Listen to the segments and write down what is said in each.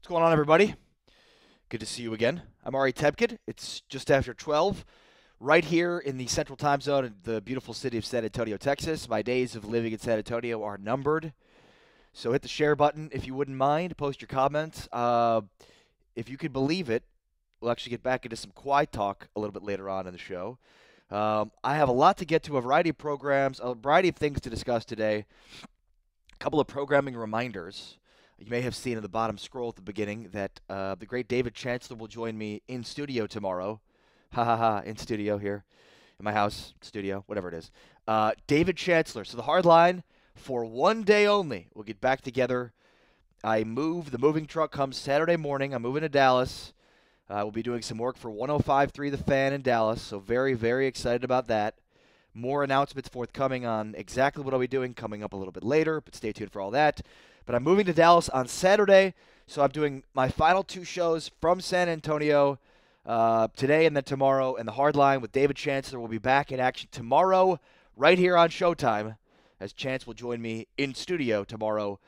What's going on, everybody? Good to see you again. I'm Ari Tebkin. It's just after 12, right here in the central time zone in the beautiful city of San Antonio, Texas. My days of living in San Antonio are numbered. So hit the share button if you wouldn't mind. Post your comments. If you could believe it, we'll actually get back into some quiet talk a little bit later on in the show. I have a lot to get to, a variety of programs, a variety of things to discuss today. A couple of programming reminders. You may have seen in the bottom scroll at the beginning that the great David Chancellor will join me in studio tomorrow. Ha ha ha, in studio here. In my house, studio, whatever it is. David Chancellor. So the hard line for one day only. We'll get back together. The moving truck comes Saturday morning. I'm moving to Dallas. We'll be doing some work for 105.3 The Fan in Dallas. So very, very excited about that. More announcements forthcoming on exactly what I'll be doing coming up a little bit later, but stay tuned for all that. But I'm moving to Dallas on Saturday, so I'm doing my final two shows from San Antonio today and then tomorrow. And the hard line with David Chancellor will be back in action tomorrow right here on Showtime, as Chance will join me in studio tomorrow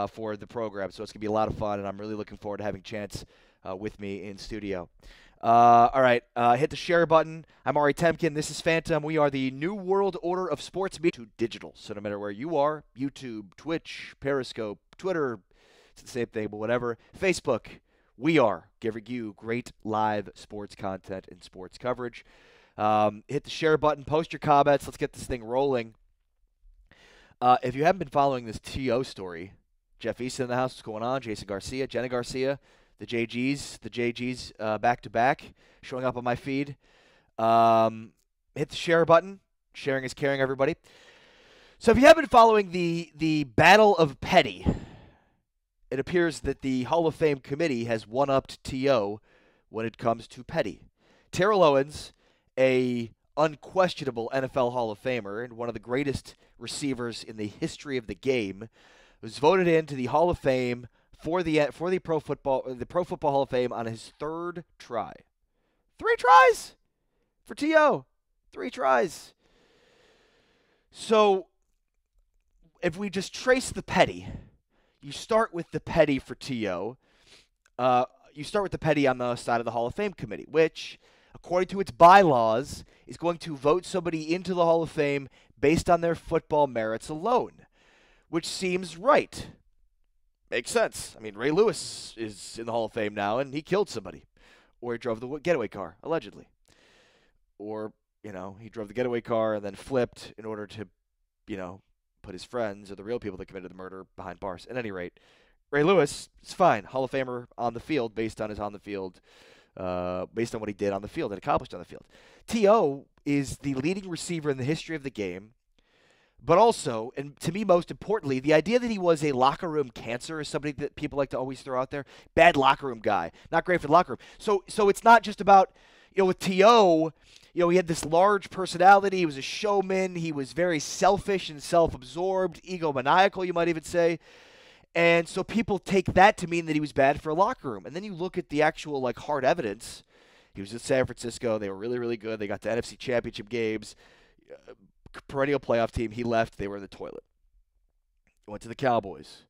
for the program. So it's going to be a lot of fun, and I'm really looking forward to having Chance with me in studio. All right, hit the share button. I'm Ari Temkin. This is Phantom. We are the New World Order of Sports Media to digital. So no matter where you are, YouTube, Twitch, Periscope, Twitter, it's the same thing, but whatever. Facebook, we are giving you great live sports content and sports coverage. Hit the share button. Post your comments. Let's get this thing rolling. If you haven't been following this TO story, Jeff Easton in the house, what's going on? Jason Garcia, Jenna Garcia. The JGs back-to-back, showing up on my feed. Hit the share button. Sharing is caring, everybody. So if you have been following the Battle of Petty, it appears that the Hall of Fame committee has one-upped T.O. when it comes to Petty. Terrell Owens, a unquestionable NFL Hall of Famer and one of the greatest receivers in the history of the game, was voted into the Hall of Fame for the Pro Football Hall of Fame on his third try. 3 tries for T.O. 3 tries. So if we just trace the Petty, you start with the Petty for T.O. You start with the Petty on the side of the Hall of Fame committee, which, according to its bylaws, is going to vote somebody into the Hall of Fame based on their football merits alone, which seems right. Makes sense. I mean, Ray Lewis is in the Hall of Fame now, and he killed somebody. Or he drove the getaway car, allegedly. Or, he drove the getaway car and then flipped in order to, put his friends or the real people that committed the murder behind bars. At any rate, Ray Lewis is fine. Hall of Famer on the field based on based on what he did on the field and accomplished on the field. T.O. is the leading receiver in the history of the game. But also, and to me most importantly, the idea that he was a locker room cancer is somebody that people like to always throw out there. Bad locker room guy. Not great for the locker room. So it's not just about, with T.O., he had this large personality. He was a showman. He was very selfish and self-absorbed, egomaniacal, you might even say. And so people take that to mean that he was bad for a locker room. And then you look at the actual, hard evidence. He was in San Francisco. They were really, really good. They got to NFC Championship games. Perennial playoff team. He left. They were in the toilet. Went to the Cowboys.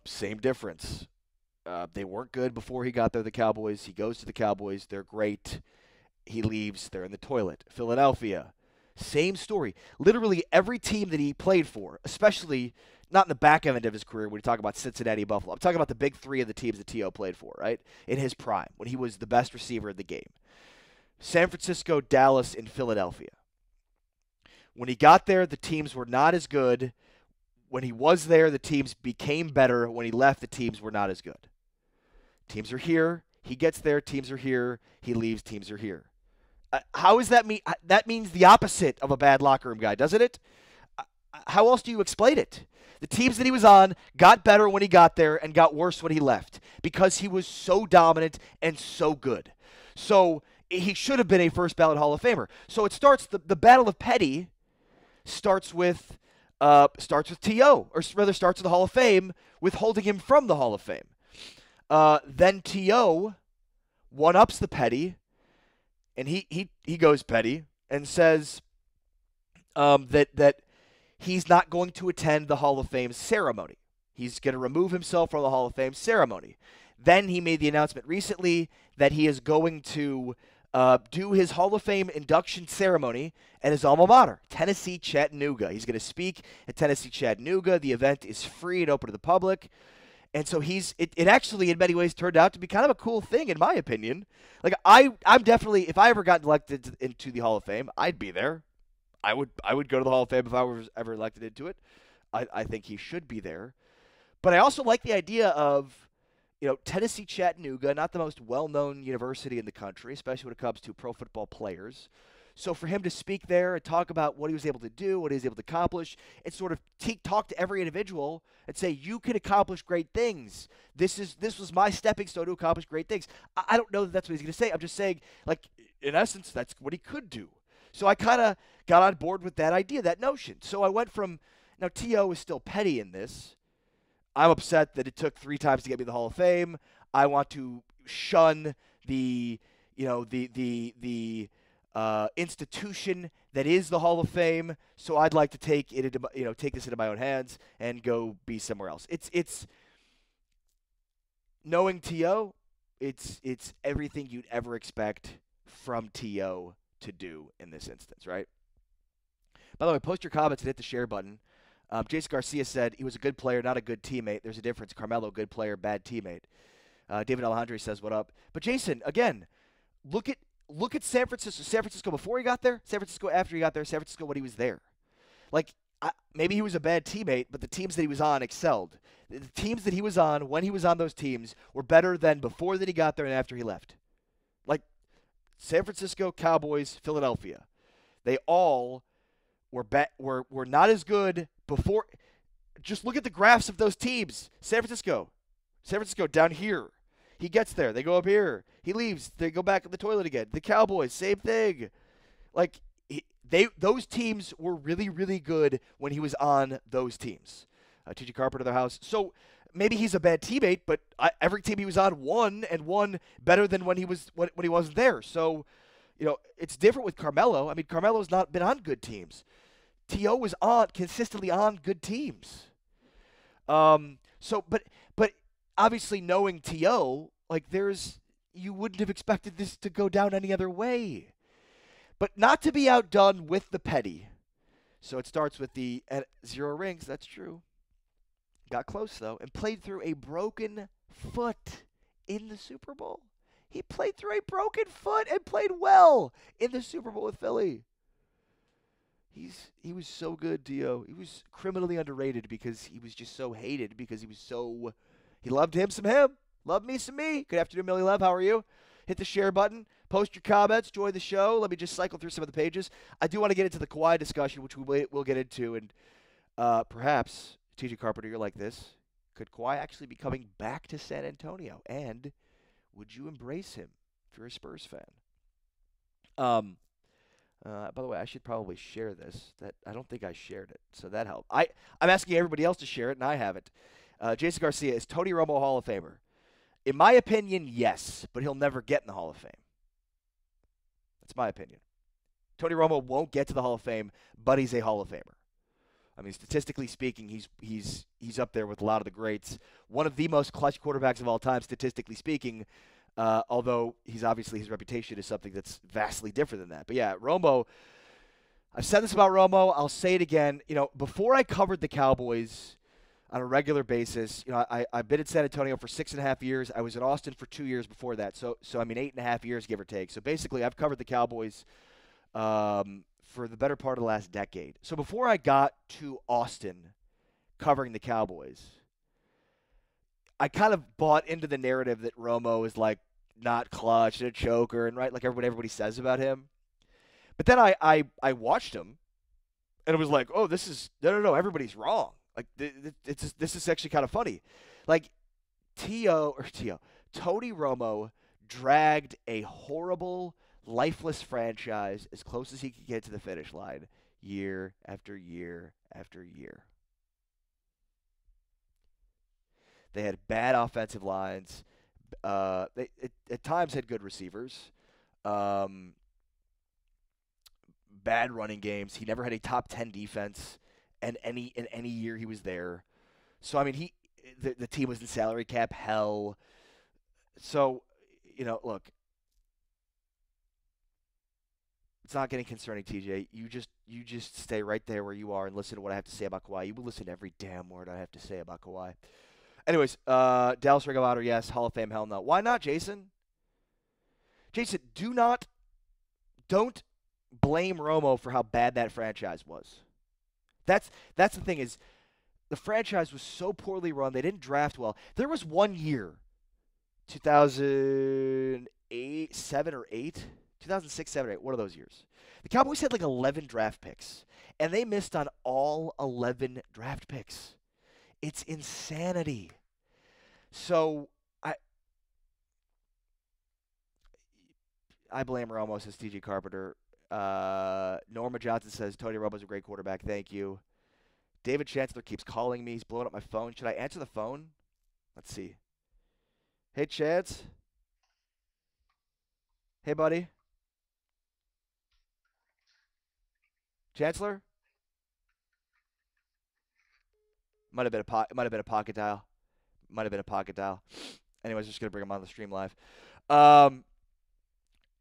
Same difference. They weren't good before he got there, the Cowboys. He goes to the Cowboys. They're great. He leaves. They're in the toilet. Philadelphia. Same story. Literally every team that he played for, especially not in the back end of his career when you talk about Cincinnati, Buffalo. I'm talking about the big 3 of the teams that T.O. played for, right? In his prime, when he was the best receiver in the game. San Francisco, Dallas, and Philadelphia. When he got there, the teams were not as good. When he was there, the teams became better. When he left, the teams were not as good. Teams are here. He gets there. Teams are here. He leaves. Teams are here. How does that mean? That means the opposite of a bad locker room guy, doesn't it? How else do you explain it? The teams that he was on got better when he got there and got worse when he left because he was so dominant and so good. So he should have been a first ballot Hall of Famer. So it starts, the Battle of Petty starts with T.O., or rather starts with the Hall of Fame, withholding him from the Hall of Fame. Then T.O. one-ups the Petty, and he goes Petty and says that he's not going to attend the Hall of Fame ceremony. He's going to remove himself from the Hall of Fame ceremony. Then he made the announcement recently that he is going to do his Hall of Fame induction ceremony at his alma mater, Tennessee Chattanooga. He's going to speak at Tennessee Chattanooga. The event is free and open to the public. And so it actually in many ways turned out to be kind of a cool thing in my opinion. Like I'm definitely, if I ever got elected into the Hall of Fame, I'd be there. I would go to the Hall of Fame if I was ever elected into it. I think he should be there. But I also like the idea of, Tennessee Chattanooga, not the most well-known university in the country, especially when it comes to pro football players. So for him to speak there and talk about what he was able to do, what he was able to accomplish, and sort of talk to every individual and say, you can accomplish great things. This was my stepping stone to accomplish great things. I don't know that that's what he's going to say. I'm just saying, like, in essence, that's what he could do. So I kind of got on board with that idea, that notion. So I went from, now T.O. is still petty in this. I'm upset that it took 3 times to get me the Hall of Fame. I want to shun the institution that is the Hall of Fame. So I'd like to take this into my own hands and go be somewhere else. It's knowing T.O. It's everything you'd ever expect from T.O. to do in this instance, right? By the way, post your comments and hit the share button. Jason Garcia said he was a good player, not a good teammate. There's a difference. Carmelo, good player, bad teammate. David Alejandre says, what up? But Jason, again, look at San Francisco. San Francisco before he got there, San Francisco after he got there, San Francisco when he was there. Like, maybe he was a bad teammate, but the teams that he was on excelled. The teams that he was on, when he was on those teams, were better than before that he got there and after he left. Like, San Francisco, Cowboys, Philadelphia. They all were not as good before. Just look at the graphs of those teams. San Francisco down here. He gets there. They go up here. He leaves. They go back in the toilet again. The Cowboys, same thing. Like, those teams were really, really good when he was on those teams. T.J. Carpenter, their house. So maybe he's a bad teammate, but every team he was on won better than when he wasn't there. So, it's different with Carmelo. I mean, Carmelo's not been on good teams. T.O. was consistently on good teams. But obviously knowing T.O., like you wouldn't have expected this to go down any other way. But not to be outdone with the petty. So it starts with the 0 rings. That's true. Got close though, and played through a broken foot in the Super Bowl. He played through a broken foot and played well in the Super Bowl with Philly. He was so good, Dio. He was criminally underrated because he was just so hated because he loved him some him. Loved me some me. Good afternoon, Millie Love. How are you? Hit the share button. Post your comments. Join the show. Let me just cycle through some of the pages. I do want to get into the Kawhi discussion, which we'll get into. And perhaps, T.J. Carpenter, you're like this. Could Kawhi actually be coming back to San Antonio? And would you embrace him if you're a Spurs fan? By the way, I should probably share this. I don't think I shared it, so that helped. I'm asking everybody else to share it, and I haven't. Jason Garcia, is Tony Romo a Hall of Famer? In my opinion, yes, but he'll never get in the Hall of Fame. That's my opinion. Tony Romo won't get to the Hall of Fame, but he's a Hall of Famer. I mean, statistically speaking, he's up there with a lot of the greats. One of the most clutch quarterbacks of all time, statistically speaking. Although his reputation is something that's vastly different than that. But yeah, Romo, I've said this about Romo. I'll say it again. Before I covered the Cowboys on a regular basis, I've been in San Antonio for 6.5 years. I was in Austin for 2 years before that. So I mean, 8.5 years, give or take. So basically, I've covered the Cowboys for the better part of the last decade. So before I got to Austin covering the Cowboys, I kind of bought into the narrative that Romo is like not clutch and a choker and right, like everybody says about him. But then I watched him, and it was like, oh, this is no, everybody's wrong. Like this is actually kind of funny. Like Tony Romo dragged a horrible, lifeless franchise as close as he could get to the finish line, year after year after year. They had bad offensive lines. They at times had good receivers. Bad running games. He never had a top 10 defense in any year he was there. So I mean, the team was in salary cap hell. So, look, it's not getting concerning, TJ. You just stay right there where you are and listen to what I have to say about Kawhi. You will listen to every damn word I have to say about Kawhi. Anyways, Dallas Ring of Honor, yes. Hall of Fame, hell no. Why not, Jason? Jason, don't blame Romo for how bad that franchise was. That's the thing is, the franchise was so poorly run. They didn't draft well. There was one year, 2008, 7 or 8, 2006, 7 or 8, one of those years. The Cowboys had like 11 draft picks, and they missed on all 11 draft picks. It's insanity. So I blame Romo, says TJ Carpenter. Norma Johnson says Tony Romo's a great quarterback. Thank you. David Chancellor keeps calling me. He's blowing up my phone. Should I answer the phone? Let's see. Hey, Chance. Hey, buddy. Chancellor? Might have been a pocket dial. Might have been a pocket dial. Anyways, just gonna bring him on the stream live.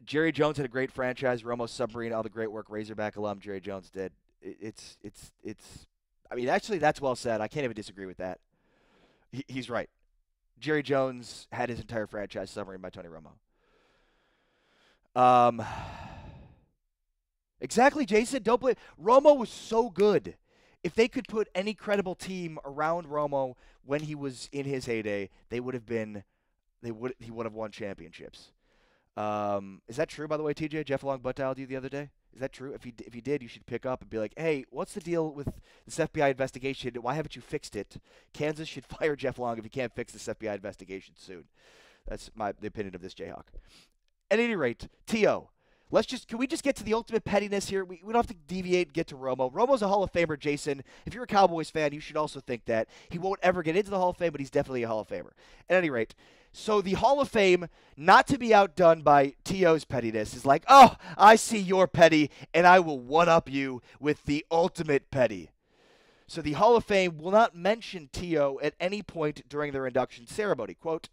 Jerry Jones had a great franchise. Romo submarine, all the great work. Razorback alum Jerry Jones did. It's. I mean, actually, that's well said. I can't even disagree with that. He's right. Jerry Jones had his entire franchise submarine by Tony Romo. Exactly, Jason. Don't blame. Romo was so good. If they could put any credible team around Romo when he was in his heyday, he would have won championships. Is that true, by the way, TJ? Jeff Long butt dialed you the other day. Is that true? If he did, you should pick up and be like, hey, what's the deal with this FBI investigation? Why haven't you fixed it? Kansas should fire Jeff Long if he can't fix this FBI investigation soon. That's the opinion of this Jayhawk. At any rate, T.O., can we just get to the ultimate pettiness here? We don't have to deviate and get to Romo. Romo's a Hall of Famer, Jason. If you're a Cowboys fan, you should also think that. He won't ever get into the Hall of Fame, but he's definitely a Hall of Famer. At any rate, so the Hall of Fame, not to be outdone by T.O.'s pettiness, is like, oh, I see you're petty, and I will one-up you with the ultimate petty. So the Hall of Fame will not mention T.O. at any point during their induction ceremony. Quote,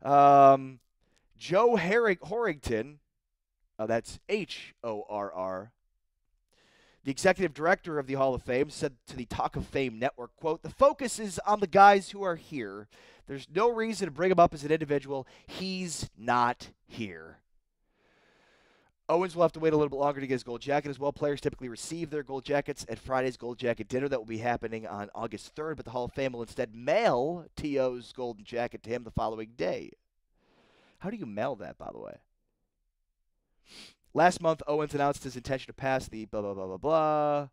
Joe Horrington, that's Horr, the executive director of the Hall of Fame, said to the Talk of Fame network, quote, the focus is on the guys who are here. There's no reason to bring him up as an individual. He's not here. Owens will have to wait a little bit longer to get his gold jacket as well. Players typically receive their gold jackets at Friday's gold jacket dinner that will be happening on August 3rd, but the Hall of Fame will instead mail T.O.'s golden jacket to him the following day. How do you mail that, by the way? Last month, Owens announced his intention to pass the blah, blah, blah, blah,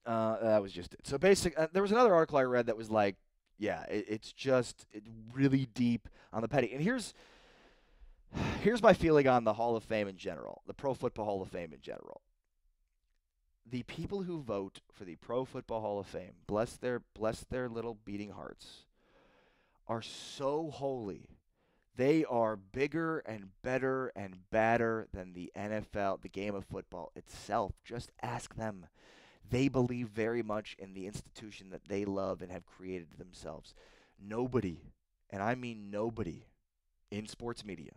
blah. That was just it. So basically, there was another article I read that was like, yeah, it's really deep on the petty. And here's my feeling on the Hall of Fame in general, the Pro Football Hall of Fame in general. The people who vote for the Pro Football Hall of Fame, bless their little beating hearts, are so holy. They are bigger and better and badder than the NFL, the game of football itself. Just ask them. They believe very much in the institution that they love and have created themselves. Nobody, and I mean nobody, in sports media.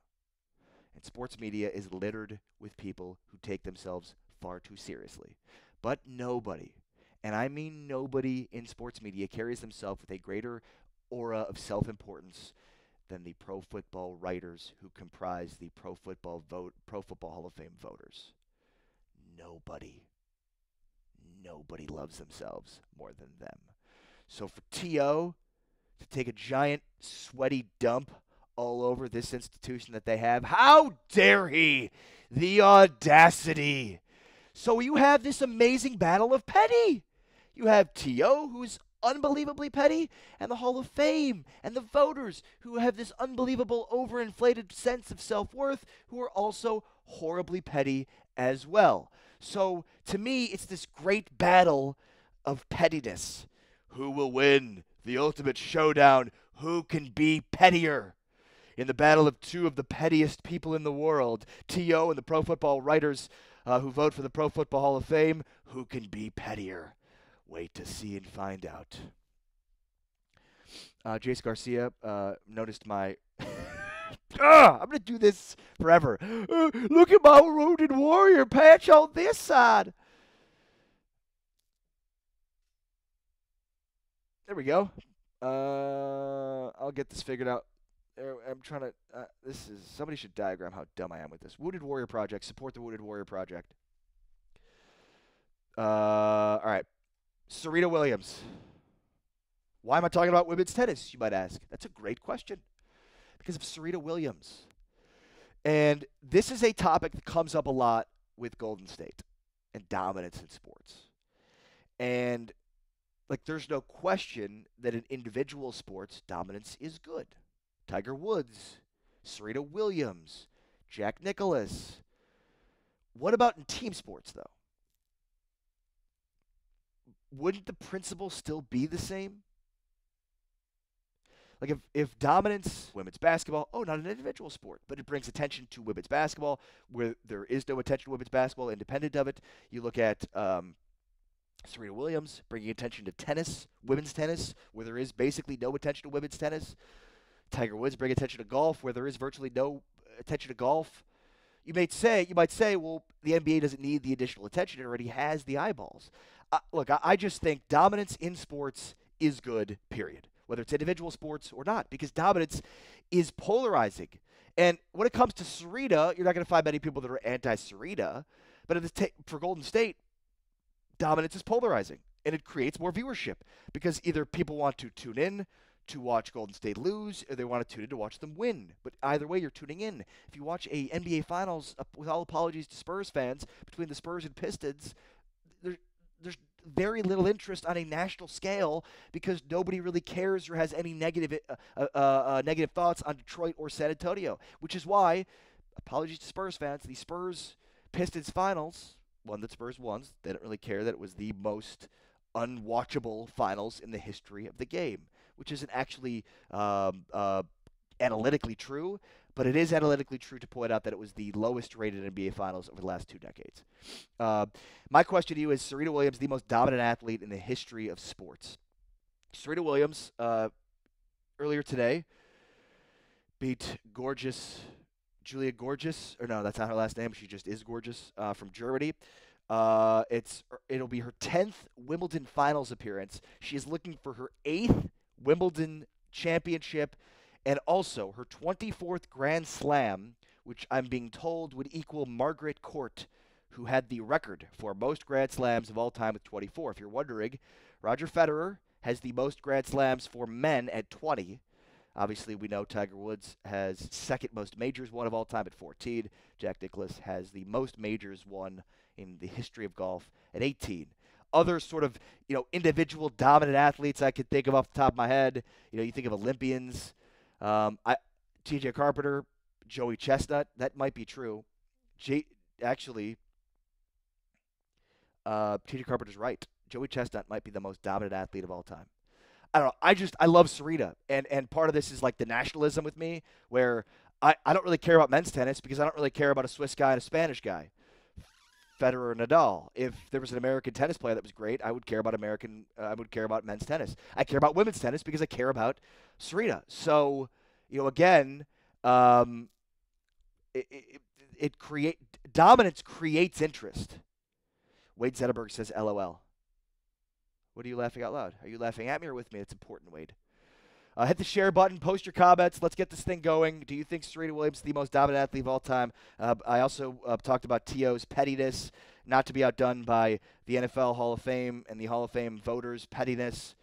And sports media is littered with people who take themselves far too seriously. But nobody, and I mean nobody in sports media, carries themselves with a greater aura of self-importance than the pro football writers who comprise the Pro Football Hall of Fame voters. Nobody loves themselves more than them. So for T.O. to take a giant sweaty dump all over this institution that they have, how dare he? The audacity. So you have this amazing battle of petty. You have T.O., who's unbelievably petty, and the Hall of Fame, and the voters who have this unbelievable overinflated sense of self-worth, who are also horribly petty as well. So to me, it's this great battle of pettiness. Who will win? The ultimate showdown. Who can be pettier? In the battle of two of the pettiest people in the world, T.O. and the pro football writers who vote for the Pro Football Hall of Fame, who can be pettier? Wait to see and find out. Jace Garcia noticed my. I'm gonna do this forever. Look at my wounded warrior patch on this side. There we go. I'll get this figured out. I'm trying to. This is somebody should diagram how dumb I am with this. Wounded Warrior Project. Support the Wounded Warrior Project. All right. Serena Williams. Why am I talking about women's tennis? You might ask. That's a great question. Because of Serena Williams. And this is a topic that comes up a lot with Golden State and dominance in sports. And like, there's no question that in individual sports, dominance is good. Tiger Woods, Serena Williams, Jack Nicklaus. What about in team sports, though? Wouldn't the principle still be the same? Like, if dominance, women's basketball, not an individual sport, but it brings attention to women's basketball, where there is no attention to women's basketball independent of it. You look at Serena Williams bringing attention to tennis, women's tennis, where there is basically no attention to women's tennis. Tiger Woods bring attention to golf, where there is virtually no attention to golf. You might say, well, the NBA doesn't need the additional attention; it already has the eyeballs. Look, I just think dominance in sports is good. Period. Whether it's individual sports or not, because dominance is polarizing. And when it comes to Serena, you're not going to find many people that are anti-Serena. But for Golden State, dominance is polarizing, and it creates more viewership because either people want to tune in to watch Golden State lose, or they want to tune in to watch them win. But either way, you're tuning in. If you watch a NBA Finals, with all apologies to Spurs fans, between the Spurs and Pistons, there's very little interest on a national scale because nobody really cares or has any negative thoughts on Detroit or San Antonio, which is why, apologies to Spurs fans, the Spurs-Pistons Finals, one that Spurs won, they don't really care that it was the most unwatchable finals in the history of the game, which isn't actually analytically true, but it is analytically true to point out that it was the lowest rated NBA Finals over the last 2 decades. My question to you is, Serena Williams the most dominant athlete in the history of sports? Serena Williams, earlier today, beat gorgeous Julia Gorgeous, or no, that's not her last name. She just is gorgeous, from Germany. It'll be her 10th Wimbledon Finals appearance. She is looking for her 8th Wimbledon championship, and also her 24th Grand Slam, which I'm being told would equal Margaret Court, who had the record for most Grand Slams of all time with 24. If you're wondering, Roger Federer has the most Grand Slams for men at 20. Obviously, we know Tiger Woods has second most majors won of all time at 14. Jack Nicklaus has the most majors won in the history of golf at 18. Other sort of, individual dominant athletes I could think of off the top of my head. You think of Olympians. T.J. Carpenter, Joey Chestnut, that might be true. T.J. Carpenter's right. Joey Chestnut might be the most dominant athlete of all time. I don't know. I love Serena, and part of this is like the nationalism with me, where I don't really care about men's tennis because I don't really care about a Swiss guy and a Spanish guy, Federer and Nadal. If there was an American tennis player that was great, I would care about men's tennis. I care about women's tennis because I care about Serena. So, again, dominance creates interest. Wade Zetterberg says, LOL. What are you laughing out loud? Are you laughing at me or with me? It's important, Wade. Hit the share button. Post your comments. Let's get this thing going. Do you think Serena Williams is the most dominant athlete of all time? I also talked about T.O.'s pettiness, not to be outdone by the NFL Hall of Fame and the Hall of Fame voters' pettiness.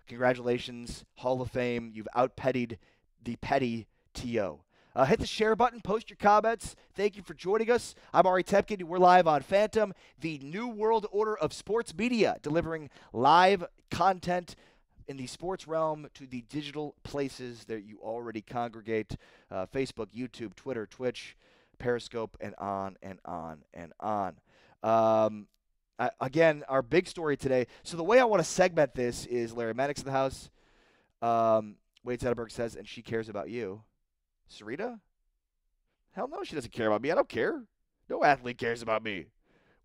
Congratulations, Hall of Fame. You've out-pettied the petty T.O. Hit the share button. Post your comments. Thank you for joining us. I'm Ari Tepkin. We're live on Phantom, the new world order of sports media, delivering live content in the sports realm to the digital places that you already congregate, Facebook, YouTube, Twitter, Twitch, Periscope, and on and on and on. Again, our big story today. So the way I want to segment this is Larry Maddox in the house. Wade Zetterberg says, and she cares about you. Serena? Hell no, she doesn't care about me. I don't care. No athlete cares about me.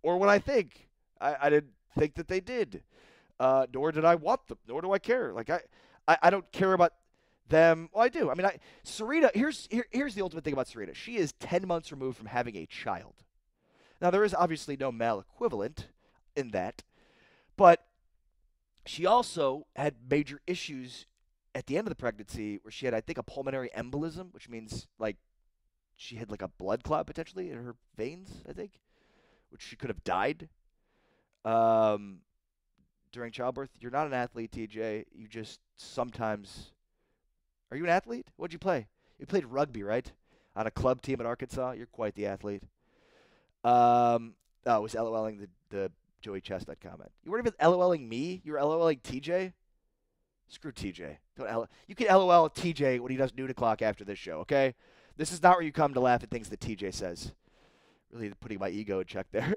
Or what I think. I didn't think that they did. Nor did I want them. Nor do I care. Like, I don't care about them. Well, I do. I mean, Serena. Here's the ultimate thing about Serena. She is 10 months removed from having a child. Now there is obviously no male equivalent in that, but she also had major issues at the end of the pregnancy where she had, I think, a pulmonary embolism, which means like she had like a blood clot potentially in her veins, I think, which she could have died um, during childbirth. You're not an athlete, TJ. You just sometimes. Are you an athlete? What'd you play? You played rugby, right? On a club team at Arkansas. You're quite the athlete. Oh, I was LOLing the Joey Chestnut comment. You weren't even LOLing me. You were LOLing TJ. Screw TJ. You can LOL TJ when he does noon o'clock after this show, okay? This is not where you come to laugh at things that TJ says. Really putting my ego in check there.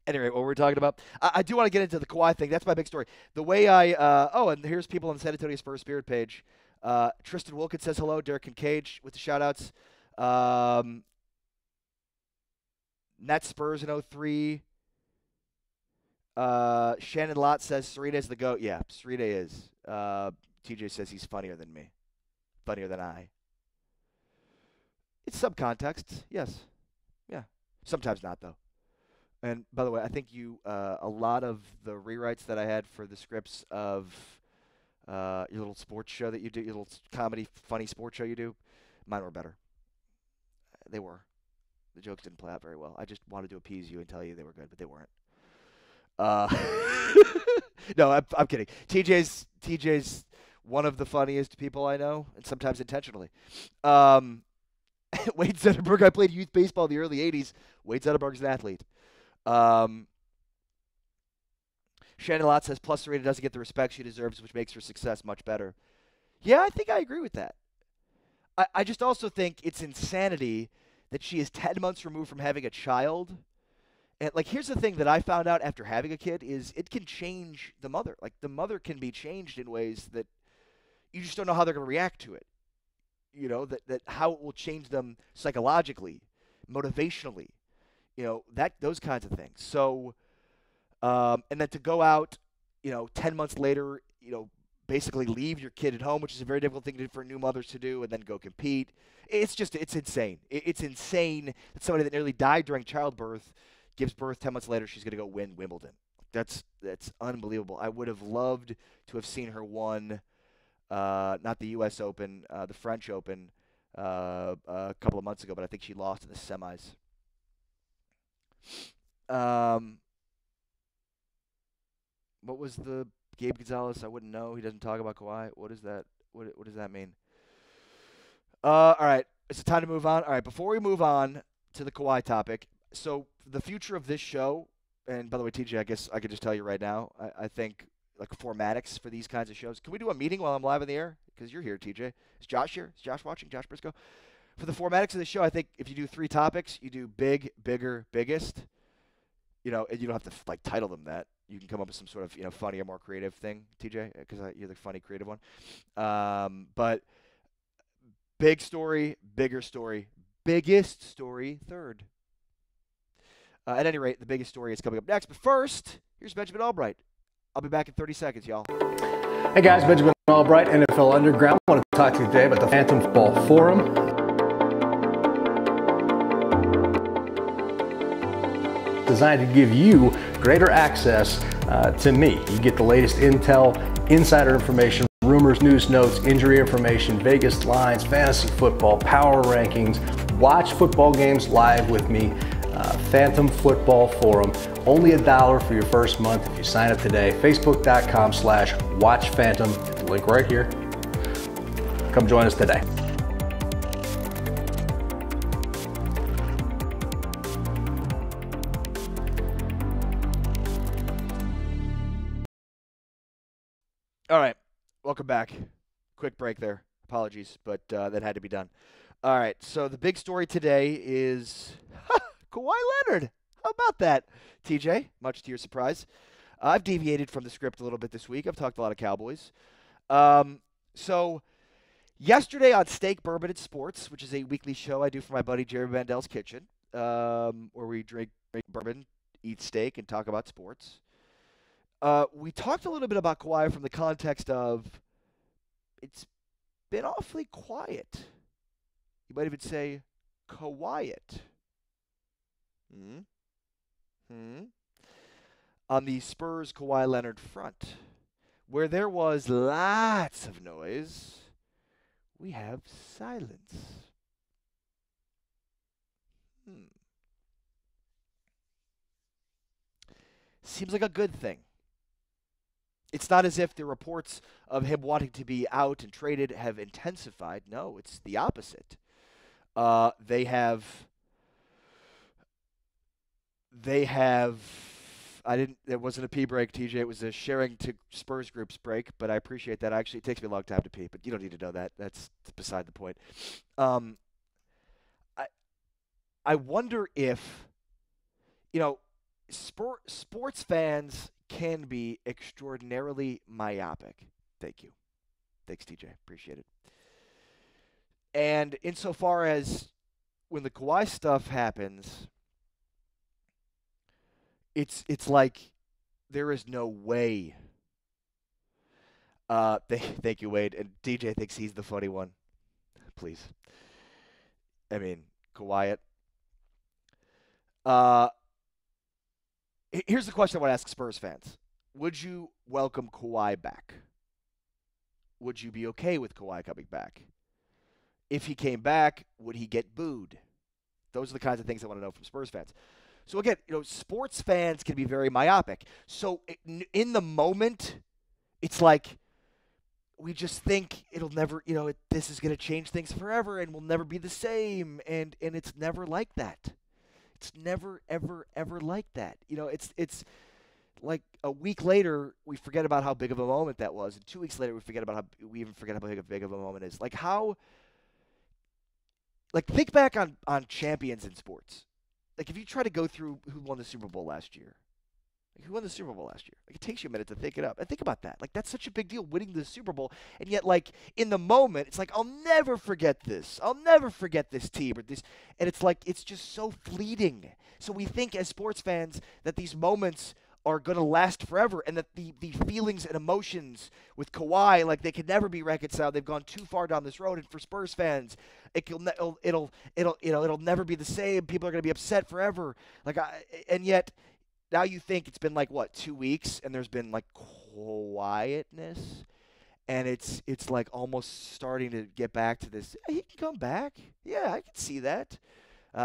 Anyway, what we're talking about, I do want to get into the Kawhi thing. That's my big story. The way and here's people on the San Antonio Spurs Spirit page. Tristan Wilkins says hello. Derek Kincaid with the shout-outs. Nets Spurs in 03. Shannon Lott says Serena's the GOAT. Yeah, Serena is. TJ says he's funnier than me. Funnier than I. It's subcontext, yes. Yeah. Sometimes not, though. And by the way, I think a lot of the rewrites that I had for the scripts of your little sports show that you do, your little comedy, funny sports show you do, mine were better. They were. The jokes didn't play out very well. I just wanted to appease you and tell you they were good, but they weren't. No, I'm kidding. TJ's one of the funniest people I know, and sometimes intentionally. Wade Zetterberg, I played youth baseball in the early 80s. Wade Zetterberg's an athlete. Shannon Lott says, plus Serena doesn't get the respect she deserves, which makes her success much better. Yeah, I think I agree with that. I just also think it's insanity that she is 10 months removed from having a child. And, like, here's the thing that I found out after having a kid is it can change the mother. Like, the mother can be changed in ways that you just don't know how they're going to react to it. You know, that how it will change them psychologically, motivationally, you know, those kinds of things. So, and then to go out, 10 months later, basically leave your kid at home, which is a very difficult thing for new mothers to do, and then go compete. It's insane. It's insane that somebody that nearly died during childbirth gives birth 10 months later, she's going to go win Wimbledon. That's unbelievable. I would have loved to have seen her won, not the U.S. Open, the French Open a couple of months ago, but I think she lost in the semis. What was the Gabe Gonzalez? I wouldn't know. He doesn't talk about Kawhi. What is that? What does that mean? All right. Is it time to move on? All right. Before we move on to the Kawhi topic, so the future of this show, and by the way, TJ, I guess I could just tell you right now, I think like formatics for these kinds of shows. Can we do a meeting while I'm live in the air? Because you're here, TJ. Is Josh here? Is Josh watching? Josh Briscoe? For the formatics of the show, I think if you do 3 topics, you do big, bigger, biggest. And you don't have to like title them that. You can come up with some sort of funny or more creative thing, TJ, because you're the funny, creative one. But big story, bigger story, biggest story third. At any rate, the biggest story is coming up next. But first, here's Benjamin Albright. I'll be back in 30 seconds, y'all. Hey guys, Benjamin Albright, NFL Underground. I want to talk to you today about the Phantom Football Forum. Designed to give you greater access to me. You get the latest intel, insider information, rumors, news notes, injury information, Vegas lines, fantasy football, power rankings. Watch football games live with me. Phantom Football Forum. Only $1 for your first month if you sign up today. Facebook.com/WatchPhantom. The link right here. Come join us today. All right, welcome back. Quick break there. Apologies, but that had to be done. All right, so the big story today is Kawhi Leonard. How about that, TJ? Much to your surprise. I've deviated from the script a little bit this week. I've talked a lot of Cowboys. So yesterday on Steak, Bourbon, and Sports, which is a weekly show I do for my buddy Jerry Mandel's Kitchen, where we drink bourbon, eat steak, and talk about sports. We talked a little bit about Kawhi from the context of it's been awfully quiet. You might even say quiet. Hmm? Hmm? On the Spurs Kawhi Leonard front, where there was lots of noise, we have silence. Hmm. Seems like a good thing. It's not as if the reports of him wanting to be out and traded have intensified. No, it's the opposite. They have. They have. I didn't. It wasn't a pee break, TJ. It was a sharing to Spurs groups break. But I appreciate that. Actually, it takes me a long time to pee, but you don't need to know that. That's beside the point. Um, I I wonder if sports fans can be extraordinarily myopic. Thank you. Thanks, TJ. Appreciate it. And insofar as when the Kawhi stuff happens, it's like there is no way. Thank you, Wade. And DJ thinks he's the funny one. Please. I mean, Kawhi. Uh, Here's the question I want to ask Spurs fans: would you welcome Kawhi back? Would you be okay with Kawhi coming back? If he came back, would he get booed? Those are the kinds of things I want to know from Spurs fans. So again, sports fans can be very myopic. So in the moment, it's like we just think it'll never, this is going to change things forever and we'll never be the same. And it's never like that. It's never, ever, ever like that. It's like a week later, we forget about how big of a moment that was. And 2 weeks later, we even forget how big of a moment is. Think back on champions in sports. Like, if you try to go through who won the Super Bowl last year, who won the Super Bowl last year? Like, it takes you a minute to think it up. And think about that. Like, that's such a big deal, winning the Super Bowl. And yet, like, in the moment, it's like, I'll never forget this. I'll never forget this team or this. And it's like, it's just so fleeting. So we think as sports fans that these moments are going to last forever and that the feelings and emotions with Kawhi, like, they can never be reconciled. They've gone too far down this road. And for Spurs fans, it'll never be the same. People are going to be upset forever. And yet now you think it's been like, what, 2 weeks, and there's been like quietness, and it's like almost starting to get back to this. Yeah, he can come back. Yeah, I can see that.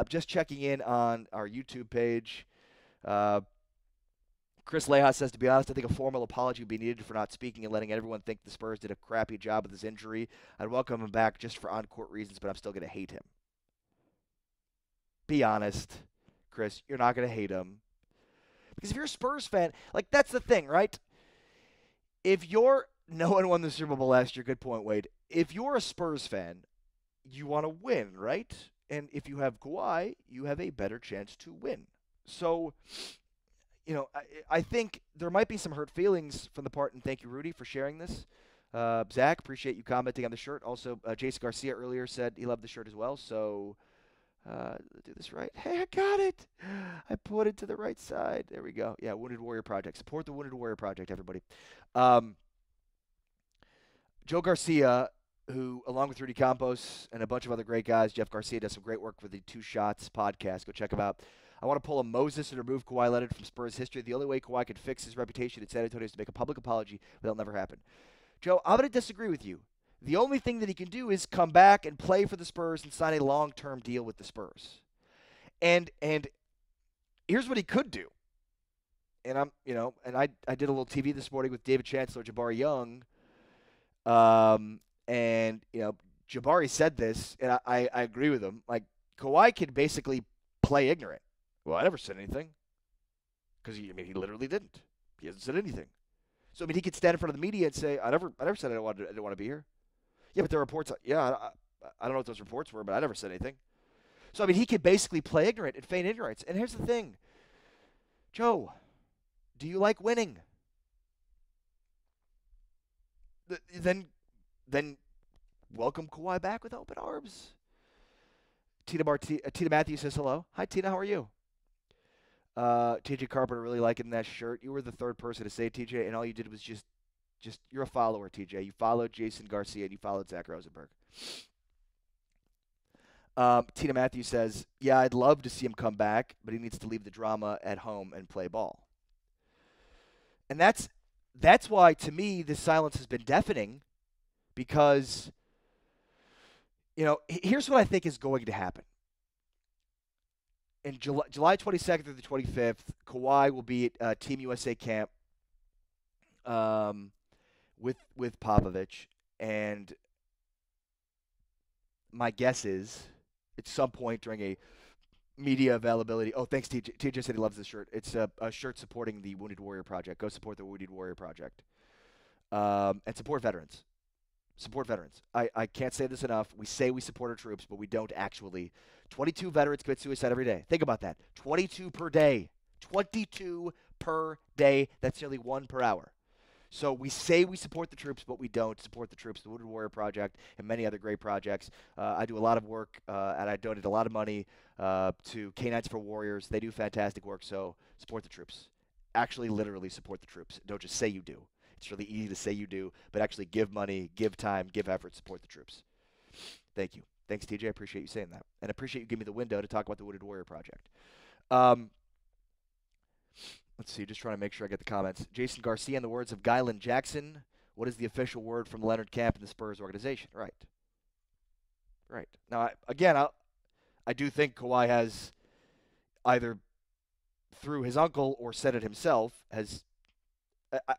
Just checking in on our YouTube page. Chris Leha says, to be honest, I think a formal apology would be needed for not speaking and letting everyone think the Spurs did a crappy job with his injury. I'd welcome him back just for on-court reasons, but I'm still going to hate him. Be honest, Chris. You're not going to hate him. Because if you're a Spurs fan, like, that's the thing, right? No one won the Super Bowl last year. Good point, Wade. If you're a Spurs fan, you want to win, right? And if you have Kawhi, you have a better chance to win. So, I think there might be some hurt feelings from the part, and thank you, Rudy, for sharing this. Zach, appreciate you commenting on the shirt. Also, Jason Garcia earlier said he loved the shirt as well. So, do this right. Hey, I got it. I put it to the right side. There we go. Yeah, Wounded Warrior Project. Support the Wounded Warrior Project, everybody. Joe Garcia, who, along with Rudy Campos and a bunch of other great guys, Jeff Garcia does some great work for the Two Shots podcast. Go check him out. I want to pull a Moses and remove Kawhi Leonard from Spurs history. The only way Kawhi could fix his reputation in San Antonio is to make a public apology, but that'll never happen. Joe, I'm going to disagree with you. The only thing that he can do is come back and play for the Spurs and sign a long-term deal with the Spurs. And here's what he could do. And I did a little TV this morning with David Chancellor, Jabari Young. And Jabari said this, and I agree with him. Like, Kawhi can basically play ignorant. Well, I never said anything. Because he literally didn't. He hasn't said anything. So he could stand in front of the media and say, I never said I didn't want to be here. Yeah, but there are reports. Yeah, I don't know what those reports were, but I never said anything. So, he could basically play ignorant and feign ignorance. And here's the thing. Joe, do you like winning? Then welcome Kawhi back with open arms. Tina Matthews says hello. Hi, Tina. How are you? TJ Carpenter really liking that shirt. You were the third person to say TJ, and all you did was just you're a follower, TJ. You followed Jason Garcia and you followed Zach Rosenberg. Tina Matthews says, yeah, I'd love to see him come back, but he needs to leave the drama at home and play ball. And that's why, to me, this silence has been deafening, because, here's what I think is going to happen. In July 22nd through the 25th, Kawhi will be at Team USA camp with Popovich, and my guess is at some point during a media availability. Oh, thanks, TJ. TJ said he loves this shirt. It's a shirt supporting the Wounded Warrior Project. Go support the Wounded Warrior Project. And support veterans. Support veterans. I can't say this enough. We say we support our troops, but we don't actually. 22 veterans commit suicide every day. Think about that. 22 per day. 22 per day. That's nearly 1 per hour. So we say we support the troops, but we don't support the troops, the Wounded Warrior Project, and many other great projects. I do a lot of work, and I donate a lot of money to Canines for Warriors. They do fantastic work, so support the troops. Actually, literally support the troops. Don't just say you do. It's really easy to say you do, but actually give money, give time, give effort, support the troops. Thank you. Thanks, TJ. I appreciate you saying that. And I appreciate you giving me the window to talk about the Wounded Warrior Project. Let's see, just trying to make sure I get the comments. Jason Garcia, in the words of Gylan Jackson, what is the official word from Leonard Camp and the Spurs organization? Right. Right. Now, I do think Kawhi has either through his uncle or said it himself,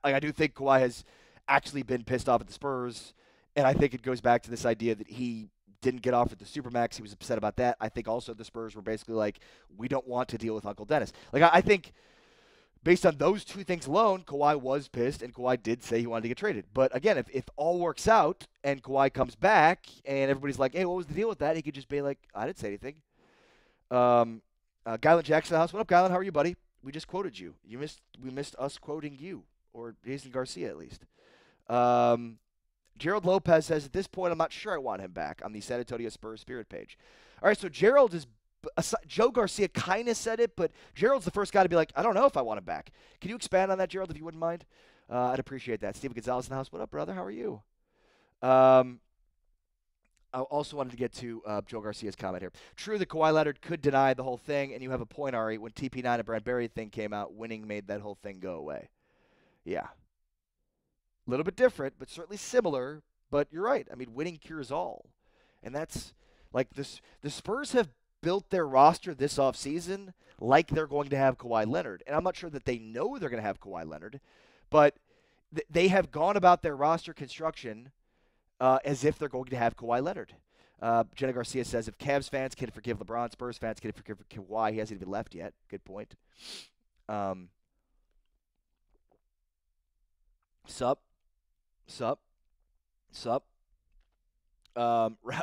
I do think Kawhi has actually been pissed off at the Spurs, and I think it goes back to this idea that he didn't get off at the Supermax. He was upset about that. I think also the Spurs were basically like, we don't want to deal with Uncle Dennis. Like, I think based on those two things alone, Kawhi was pissed, and Kawhi did say he wanted to get traded. But again, if all works out and Kawhi comes back and everybody's like, hey, what was the deal with that? He could just be like, I didn't say anything. Gylan Jackson House, what up, Gylan? How are you, buddy? We just quoted you. We missed us quoting you, or Jason Garcia at least. Gerald Lopez says, at this point, I'm not sure I want him back on the San Antonio Spurs Spirit page. All right, so Gerald is Joe Garcia kind of said it, but Gerald's the first guy to be like, I don't know if I want him back. Can you expand on that, Gerald, if you wouldn't mind? I'd appreciate that. Steven Gonzalez in the house. What up, brother? How are you? I also wanted to get to Joe Garcia's comment here. True that Kawhi Leonard could deny the whole thing, and you have a point, Ari. When TP9 and Brad Berry thing came out, winning made that whole thing go away. Yeah. A little bit different, but certainly similar. But you're right. I mean, winning cures all. And that's like this. The Spurs have built their roster this offseason like they're going to have Kawhi Leonard. And I'm not sure that they know they're going to have Kawhi Leonard, but they have gone about their roster construction as if they're going to have Kawhi Leonard. Jenna Garcia says, if Cavs fans can forgive LeBron, Spurs fans can forgive Kawhi. He hasn't even left yet. Good point. Sup.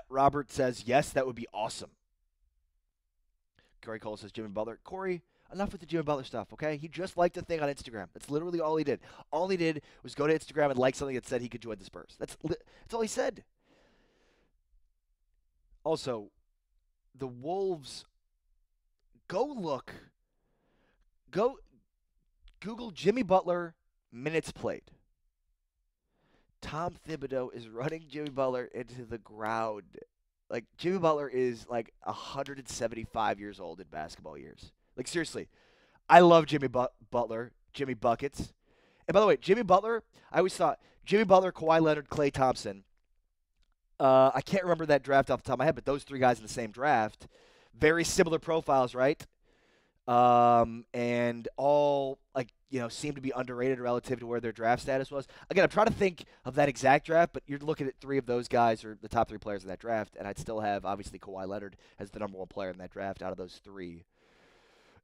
Robert says, yes, that would be awesome. Corey Cole says, Jimmy Butler. Corey, enough with the Jimmy Butler stuff, okay? He just liked a thing on Instagram. That's literally all he did. All he did was go to Instagram and like something that said he could join the Spurs. That's all he said. Also, the Wolves, go Google Jimmy Butler minutes played. Tom Thibodeau is running Jimmy Butler into the ground. Like, Jimmy Butler is like 175 years old in basketball years. Like, seriously, I love Jimmy Butler, Jimmy Buckets. And by the way, Jimmy Butler, I always thought Jimmy Butler, Kawhi Leonard, Klay Thompson. I can't remember that draft off the top of my head, but those three guys in the same draft, very similar profiles, right? And all seem to be underrated relative to where their draft status was. Again, I'm trying to think of that exact draft, but you're looking at three of those guys are the top three players in that draft, and I'd still have obviously Kawhi Leonard as the number one player in that draft out of those three.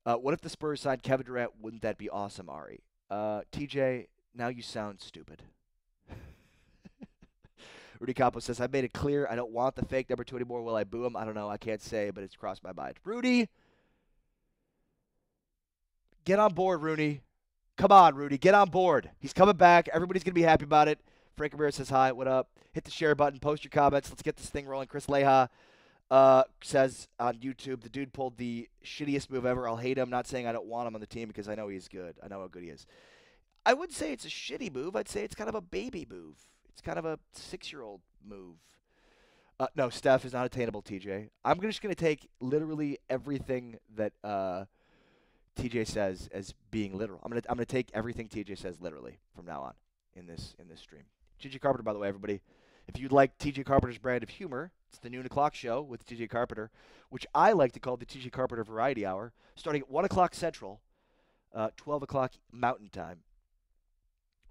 What if the Spurs signed Kevin Durant? Wouldn't that be awesome, Ari? TJ, now you sound stupid. Rudy Capo says, I made it clear I don't want the fake number 2 anymore. Will I boo him? I don't know. I can't say, but it's crossed my mind. Rudy, get on board, Rooney. Come on, Rudy. Get on board. He's coming back. Everybody's going to be happy about it. Frank Ramirez says hi. What up? Hit the share button. Post your comments. Let's get this thing rolling. Chris Leha. says on YouTube, the dude pulled the shittiest move ever. I'll hate him. Not saying I don't want him on the team because I know he's good. I know how good he is. I wouldn't say it's a shitty move. I'd say it's kind of a baby move. It's kind of a 6-year-old move. No, Steph is not attainable, TJ. I'm just going to take literally everything that TJ says as being literal. I'm gonna take everything TJ says literally from now on in this stream. TJ Carpenter, by the way, everybody. If you'd like TJ Carpenter's brand of humor, it's the noon o'clock show with TJ Carpenter, which I like to call the TJ Carpenter Variety Hour, starting at 1 o'clock Central, 12 o'clock Mountain Time,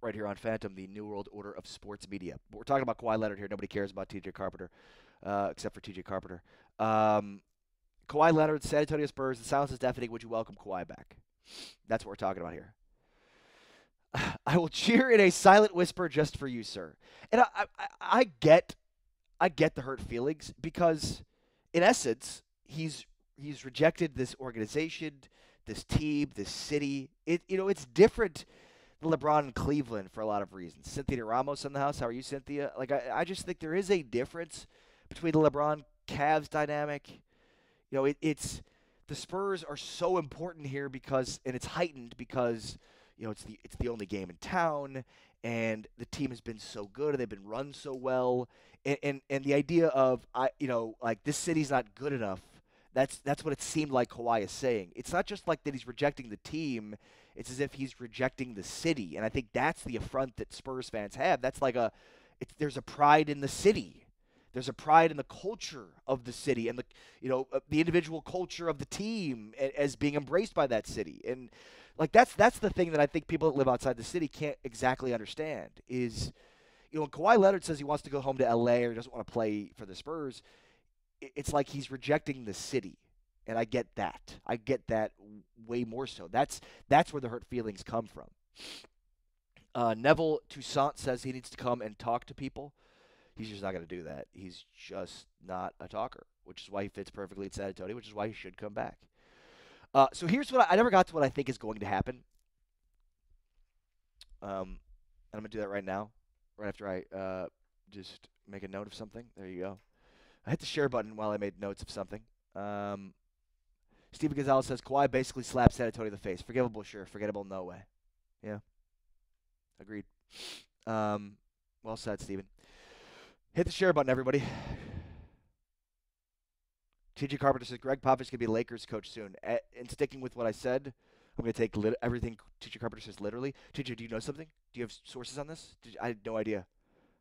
right here on Phantom, the New World Order of Sports Media. But we're talking about Kawhi Leonard here. Nobody cares about TJ Carpenter, except for TJ Carpenter. Kawhi Leonard, San Antonio Spurs, the silence is deafening. Would you welcome Kawhi back? That's what we're talking about here. I will cheer in a silent whisper just for you, sir. And I get the hurt feelings because, in essence, he's rejected this organization, this team, this city. It's different than LeBron in Cleveland for a lot of reasons. Cynthia Ramos in the house. How are you, Cynthia? Like I just think there is a difference between the LeBron Cavs dynamic. It's the Spurs are so important here because, and it's heightened because, it's the only game in town, and the team has been so good, and they've been run so well, and the idea of like this city's not good enough. That's what it seemed like Kawhi is saying. It's not just like that he's rejecting the team; it's as if he's rejecting the city, and I think that's the affront that Spurs fans have. That's like there's a pride in the city. There's a pride in the culture of the city and the individual culture of the team as being embraced by that city. And like that's the thing that I think people that live outside the city can't exactly understand is, when Kawhi Leonard says he wants to go home to LA or doesn't want to play for the Spurs, it's like he's rejecting the city. And I get that. I get that way more so. That's where the hurt feelings come from. Neville Toussaint says he needs to come and talk to people. He's just not going to do that. He's just not a talker, which is why he fits perfectly at San Antonio, which is why he should come back. So here's what I never got to what I think is going to happen. And I'm going to do that right now, right after I just make a note of something. There you go. I hit the share button while I made notes of something. Steven Gonzalez says, Kawhi basically slapped San Antonio in the face. Forgivable, sure. Forgettable, no way. Yeah. Agreed. Well said, Steven. Hit the share button, everybody. TJ Carpenter says, Greg Popovich is going to be Lakers coach soon. And sticking with what I said, I'm going to take everything TJ Carpenter says literally. TJ, do you know something? Do you have sources on this? I had no idea.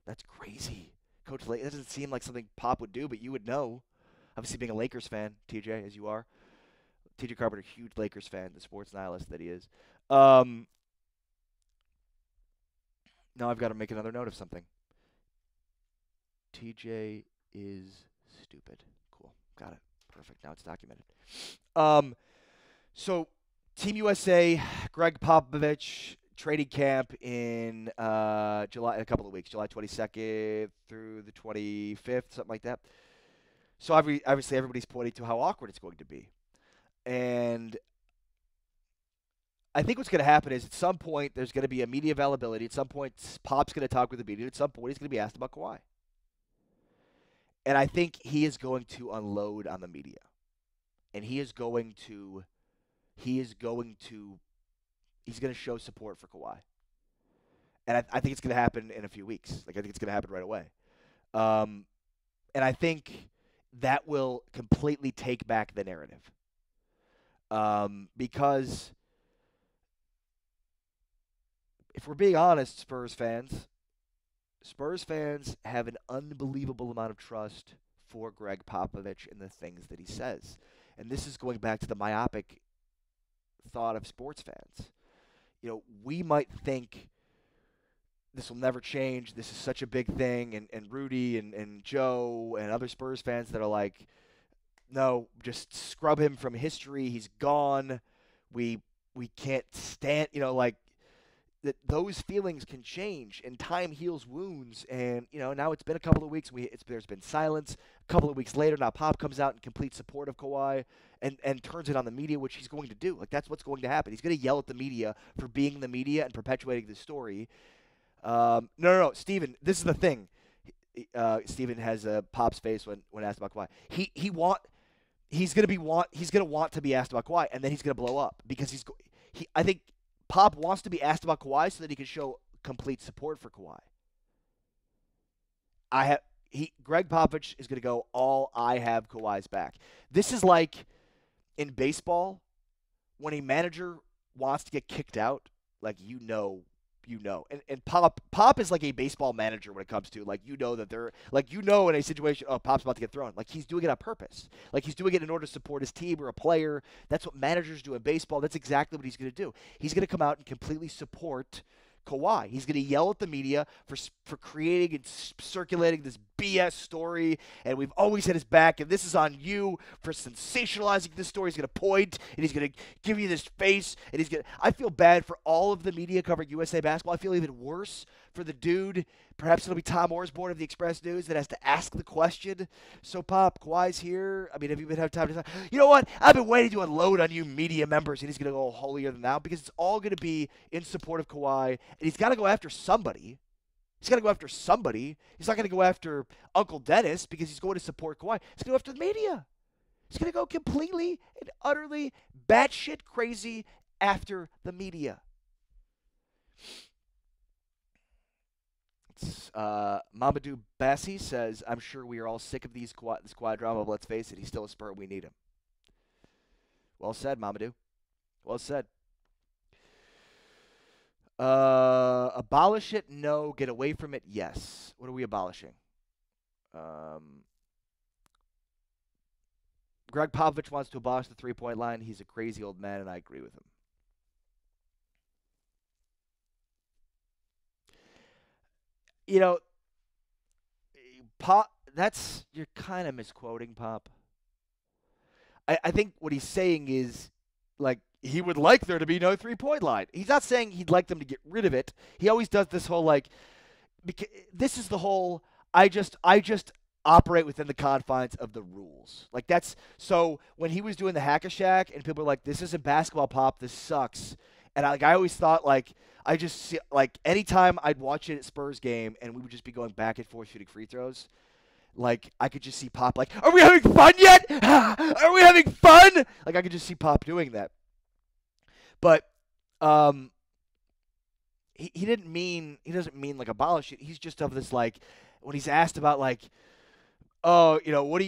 That's crazy. Coach Lakers, that doesn't seem like something Pop would do, but you would know. Obviously, being a Lakers fan, TJ, as you are. TJ Carpenter, huge Lakers fan, the sports nihilist that he is. Now I've got to make another note of something. TJ is stupid. Cool. Got it. Perfect. Now it's documented. So Team USA, Greg Popovich, trading camp in July, in a couple of weeks, July 22nd through the 25th, something like that. So obviously everybody's pointing to how awkward it's going to be. And I think what's going to happen is at some point there's going to be a media availability. At some point Pop's going to talk with the media. At some point he's going to be asked about Kawhi. And I think he is going to unload on the media. And he's going to show support for Kawhi. And I think it's going to happen in a few weeks. Like, I think it's going to happen right away. And I think that will completely take back the narrative. Because if we're being honest, Spurs fans have an unbelievable amount of trust for Greg Popovich and the things that he says. And this is going back to the myopic thought of sports fans. We might think this will never change. This is such a big thing. And Rudy and Joe and other Spurs fans that are like, no, just scrub him from history. He's gone. We can't stand, that those feelings can change and time heals wounds. And, now it's been a couple of weeks. There's been silence. A couple of weeks later, now Pop comes out in complete support of Kawhi and turns it on the media, which he's going to do. Like, that's what's going to happen. He's going to yell at the media for being the media and perpetuating the story. No, Steven, this is the thing. Steven has a Pop's face when asked about Kawhi. He's gonna want to be asked about Kawhi, and then he's gonna blow up because I think Pop wants to be asked about Kawhi so that he can show complete support for Kawhi. Greg Popovich is gonna go I have Kawhi's back. This is like in baseball when a manager wants to get kicked out, like and Pop is like a baseball manager when it comes to that they're in a situation, Pop's about to get thrown, like he's doing it on purpose, like he's doing it in order to support his team or a player. That's what managers do in baseball. That's exactly what he's going to do. He's going to come out and completely support Kawhi. He's going to yell at the media for creating and circulating this BS story, and we've always had his back, and this is on you for sensationalizing this story. He's going to point, and he's going to give you this face, and I feel bad for all of the media covering USA basketball. I feel even worse for the dude, perhaps it'll be Tom Osborne of the Express News, that has to ask the question. So, Pop, Kawhi's here. I mean, have you been having time to say, you know what? I've been waiting to unload on you media members, and he's going to go holier than thou because it's all going to be in support of Kawhi, and he's got to go after somebody. He's got to go after somebody. He's not going to go after Uncle Dennis because he's going to support Kawhi. He's going to go after the media. He's going to go completely and utterly batshit crazy after the media. Mamadou Bassi says, I'm sure we are all sick of this Kawhi drama, but let's face it, he's still a Spur. We need him. Well said, Mamadou. Well said. Abolish it? No. Get away from it? Yes. What are we abolishing? Greg Popovich wants to abolish the three-point line. He's a crazy old man, and I agree with him. You know, Pop, you're kind of misquoting Pop. I think what he's saying is, like, he would like there to be no three-point line. He's not saying he'd like them to get rid of it. He always does this whole, this is the whole, I just operate within the confines of the rules. Like, so when he was doing the Hack-a-Shack, and people were like, this isn't basketball, Pop, this sucks. And I always thought, I just see, anytime I'd watch it at Spurs game and we would just be going back and forth shooting free throws, I could just see Pop are we having fun yet? Are we having fun? I could just see Pop doing that. But he doesn't mean abolish it. He's just of this when he's asked about what do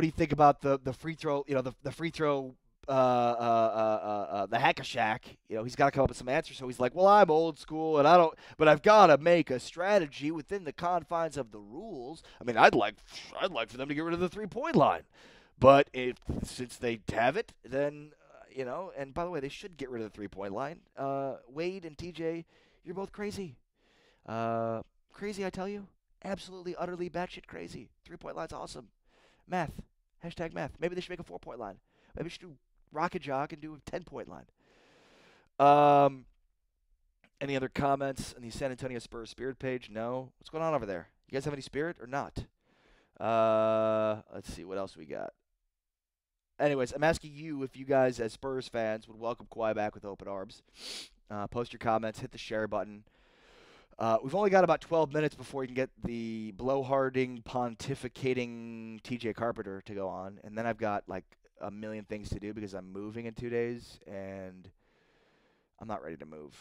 you think about the free throw, the free throw the Hack-a-Shack, he's got to come up with some answers. So he's like, well, I'm old school and but I've got to make a strategy within the confines of the rules. I mean, I'd like for them to get rid of the 3-point line, but since they have it, then, and by the way, they should get rid of the 3-point line. Wade and TJ, you're both crazy. Crazy, I tell you. Absolutely, utterly batshit crazy. 3-point line's awesome. Math. Hashtag math. Maybe they should make a 4-point line. Maybe we should do rocket jog and do a 10-point line. Any other comments on the San Antonio Spurs Spirit page? No. What's going on over there? You guys have any spirit or not? Let's see what else we got. Anyways, I'm asking you if you guys as Spurs fans would welcome Kawhi back with open arms. Post your comments. Hit the share button. We've only got about 12 minutes before you can get the blowharding, pontificating TJ Carpenter to go on. And then I've got a million things to do because I'm moving in 2 days and I'm not ready to move.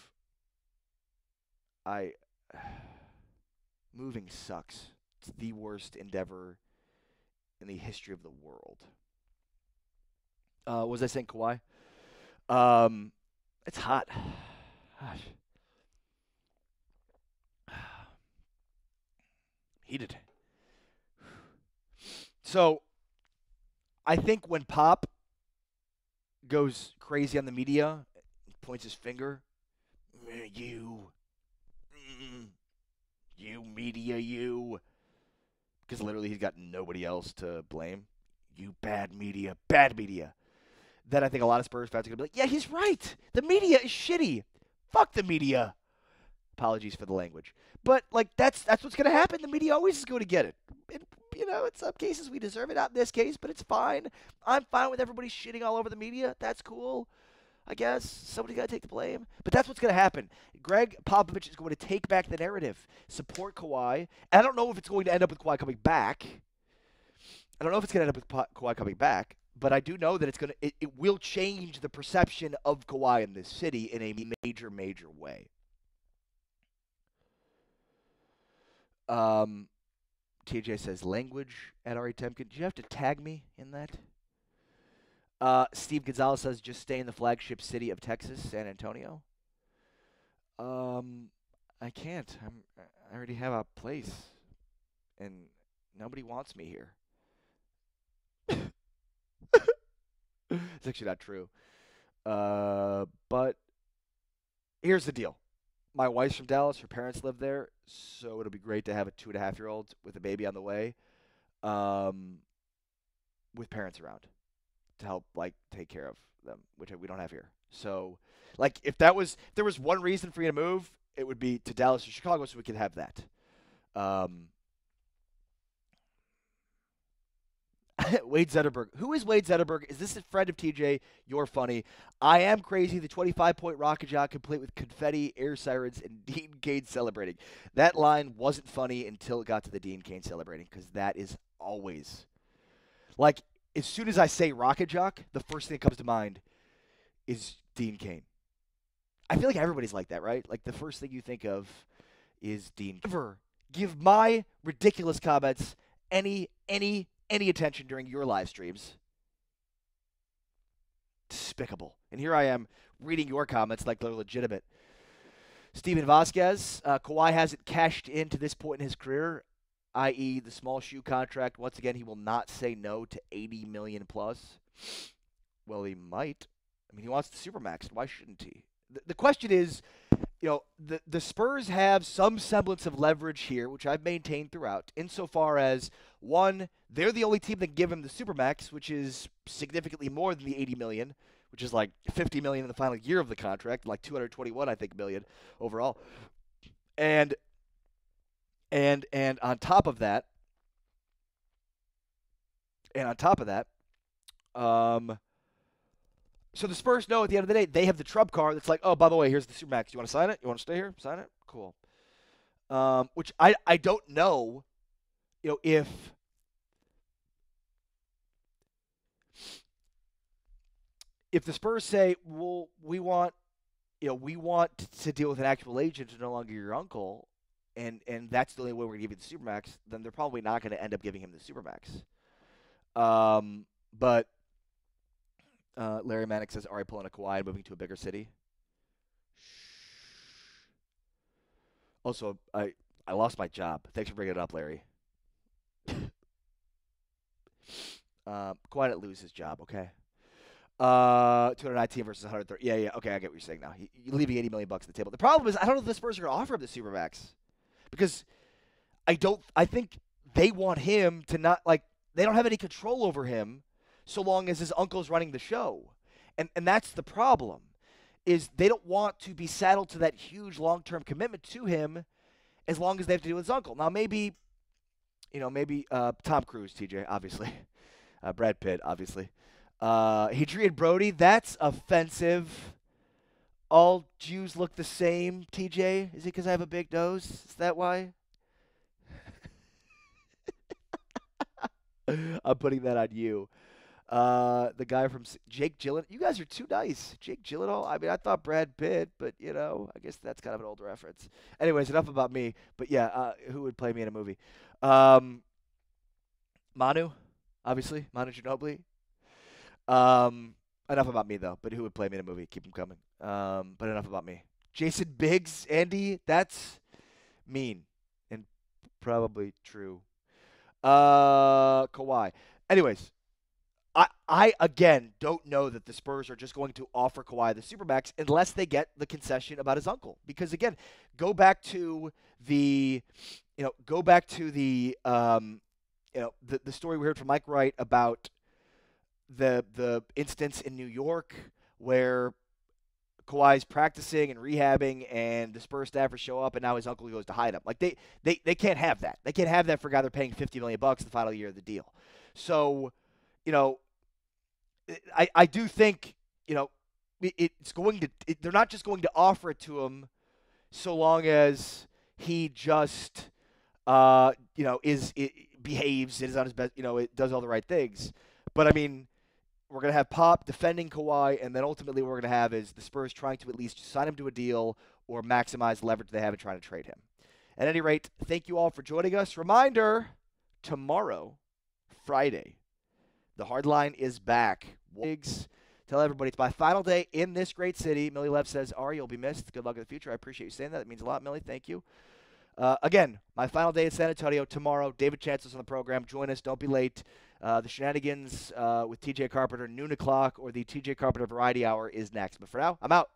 Moving sucks. It's the worst endeavor in the history of the world. What was I saying, Kawhi? It's hot. Gosh. Heated. So, I think when Pop goes crazy on the media, points his finger, you media, you. Because literally he's got nobody else to blame. You bad media. Then I think a lot of Spurs fans are going to be like, yeah, he's right. The media is shitty. Fuck the media. Apologies for the language. But, that's what's going to happen. The media always is going to get it. And, in some cases we deserve it. Not in this case, but it's fine. I'm fine with everybody shitting all over the media. That's cool. I guess. Somebody's got to take the blame. But that's what's going to happen. Greg Popovich is going to take back the narrative, support Kawhi. I don't know if it's going to end up with Kawhi coming back. I don't know if it's going to end up with Kawhi coming back, but I do know that it will change the perception of Kawhi in this city in a major, major way. TJ says language at Ari Temkin. Do you have to tag me in that? Steve Gonzalez says just stay in the flagship city of Texas, San Antonio. I can't. I already have a place, and nobody wants me here. It's actually not true. But here's the deal. My wife's from Dallas. Her parents live there, so it'll be great to have a 2.5-year-old with a baby on the way, with parents around to help take care of them, which we don't have here. So, if there was one reason for me to move, it would be to Dallas or Chicago, so we could have that. Wade Zetterberg. Who is Wade Zetterberg? Is this a friend of TJ? You're funny. I am crazy. The 25-point rocket jock complete with confetti, air sirens, and Dean Cain celebrating. That line wasn't funny until it got to the Dean Cain celebrating, because that is always as soon as I say rocket jock, the first thing that comes to mind is Dean Cain. I feel like everybody's like that, right? The first thing you think of is Dean. Never give my ridiculous comments any attention during your live streams. Despicable. And here I am reading your comments like they're legitimate. Steven Vasquez, Kawhi hasn't cashed in to this point in his career, i.e. the small shoe contract. Once again, he will not say no to $80 million plus. Well, he might. I mean, he wants the Supermax. Why shouldn't he? The question is, the Spurs have some semblance of leverage here, which I've maintained throughout, insofar as, one, they're the only team that can give him the Supermax, which is significantly more than the $80 million, which is $50 million in the final year of the contract, $221, I think, million overall. And on top of that, so the Spurs know at the end of the day, they have the trump card that's oh, by the way, here's the Supermax. You want to sign it? You want to stay here? Sign it? Cool. Which I don't know, if the Spurs say, well, we want to deal with an actual agent and no longer your uncle, and that's the only way we're going to give you the Supermax, then they're probably not going to end up giving him the Supermax. But Larry Manick says, Ari pulling a Kawhi and moving to a bigger city. Also, I lost my job. Thanks for bringing it up, Larry. Kawhi didn't lose his job, okay? 219 versus 130. Yeah. Okay, I get what you're saying now. You're leaving $80 million on the table. The problem is, I don't know if the Spurs are going to offer him the Supermax, because I think they want him to not they don't have any control over him so long as his uncle's running the show, and that's the problem. Is they don't want to be saddled to that huge long-term commitment to him as long as they have to deal with his uncle. Now, maybe Tom Cruise, TJ, obviously. Brad Pitt, obviously. Hadrian Brody, that's offensive. All Jews look the same, TJ? Is it because I have a big nose? Is that why? I'm putting that on you. The guy from Jake Gyllenhaal. You guys are too nice. Jake Gyllenhaal. I mean, I thought Brad Pitt, but I guess that's kind of an old reference. Anyways, enough about me. But yeah, who would play me in a movie? Manu, obviously, Manu Ginobili. Enough about me though. But who would play me in a movie? Keep them coming. But enough about me. Jason Biggs, Andy. That's mean and probably true. Kawhi. Anyways. I again don't know that the Spurs are just going to offer Kawhi the Supermax unless they get the concession about his uncle. Because again, go back to the story we heard from Mike Wright about the instance in New York where Kawhi's practicing and rehabbing, and the Spurs staffers show up, and now his uncle goes to hide him. They can't have that. They can't have that for a guy they're paying $50 million the final year of the deal. So, I do think, they're not just going to offer it to him so long as he just behaves, is on his best, it does all the right things. But I mean, we're going to have Pop defending Kawhi, and then ultimately what we're going to have is the Spurs trying to at least sign him to a deal or maximize the leverage they have in trying to trade him. At any rate, thank you all for joining us. Reminder, tomorrow, Friday, the Hardline is back. Tell everybody it's my final day in this great city. Millie Lev says, Ari, you'll be missed. Good luck in the future. I appreciate you saying that. It means a lot, Millie. Thank you. Again, my final day in San Antonio tomorrow. David Chancel's on the program. Join us. Don't be late. The shenanigans with TJ Carpenter, noon o'clock, or the TJ Carpenter Variety Hour is next. But for now, I'm out.